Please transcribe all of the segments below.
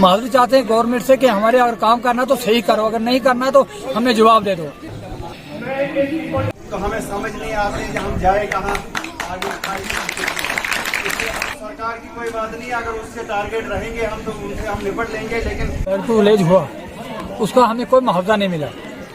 माजूर चाहते हैं गवर्नमेंट से कि हमारे अगर काम करना तो सही करो, अगर नहीं करना तो हमें जवाब दे दो। तो हमें समझ नहीं आती कि हम जाए कहाँ आगे। सरकार की कोई बात नहीं, अगर उससे टारगेट रहेंगे हम तो उनसे हम निपट लेंगे, लेकिन विलेज हुआ उसका हमें कोई मुआवजा नहीं मिला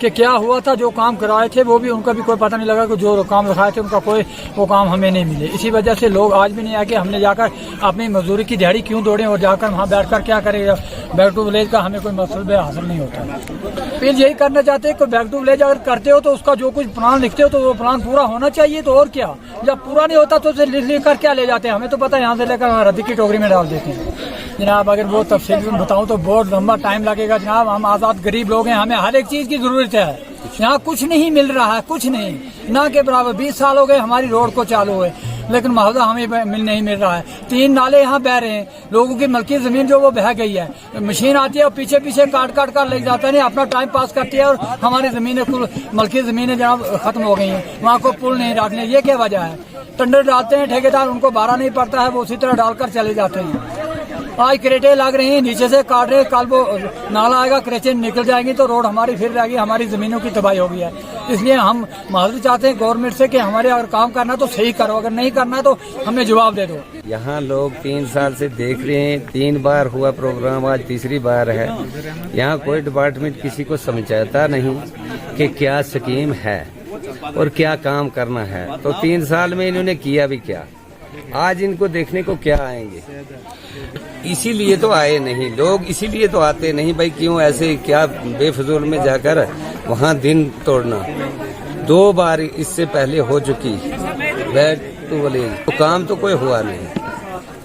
कि क्या हुआ था। जो काम कराए थे वो भी उनका भी कोई पता नहीं लगा कि जो काम रखाए थे उनका कोई वो काम हमें नहीं मिले। इसी वजह से लोग आज भी नहीं आए कि हमने जाकर अपनी मजदूरी की दिहाड़ी क्यों दौड़े और जाकर वहाँ बैठकर क्या करेगा। बैक टू विलेज का हमें कोई मसला हासिल नहीं होता। फिर यही करना चाहते हैं कि बैक टू विलेज अगर करते हो तो उसका जो कुछ प्लान लिखते हो तो वो प्लान पूरा होना चाहिए। तो और क्या, जब पूरा नहीं होता तो उसे लिख कर क्या ले जाते हैं। हमें तो पता है यहाँ से लेकर रद्दी की टोकरी में डाल देते हैं। जनाब अगर वो तफसील में बताऊं तो बहुत लंबा टाइम लगेगा। जनाब हम आजाद गरीब लोग हैं, हमें हर एक चीज की जरूरत है। यहाँ कुछ नहीं मिल रहा है, कुछ नहीं, ना के बराबर। 20 साल हो गए हमारी रोड को चालू हुए, लेकिन मुआवजा हमें नहीं मिल रहा है। 3 नाले यहाँ बह रहे हैं, लोगों की मलकी जमीन जो वो बह गई है। मशीन आती है और पीछे पीछे काट काट कर ले जाता है, अपना टाइम पास करती है और हमारी जमीनें कुल मलकी जमीनें जनाब खत्म हो गई हैं। वहाँ को पुल नहीं रखने, ये क्या वजह है। टेंडर डालते हैं ठेकेदार, उनको बारह नहीं पड़ता है, वो उसी तरह डालकर चले जाते हैं। आज क्रेटे लग रही हैं, नीचे से काट रहे, कल वो नाला आएगा, क्रेचे निकल जाएंगी तो रोड हमारी फिर रहेगी, हमारी जमीनों की तबाही हो गई है। इसलिए हम माजूर चाहते हैं गवर्नमेंट से कि हमारे अगर काम करना तो सही करो, अगर नहीं करना तो हमें जवाब दे दो। यहाँ लोग 3 साल से देख रहे हैं, 3 बार हुआ प्रोग्राम, आज तीसरी बार है। यहाँ कोई डिपार्टमेंट किसी को समझाता नहीं कि क्या स्कीम है और क्या काम करना है। तो 3 साल में इन्होंने किया भी क्या, आज इनको देखने को क्या आएंगे। इसीलिए तो आए नहीं लोग, इसीलिए तो आते नहीं भाई। क्यों ऐसे क्या बेफजूल में जाकर वहाँ दिन तोड़ना। 2 बार इससे पहले हो चुकी बैक टू विलेज, तो काम तो कोई हुआ नहीं।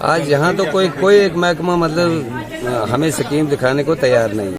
आज यहाँ तो कोई एक महकमा मतलब हमें स्कीम दिखाने को तैयार नहीं।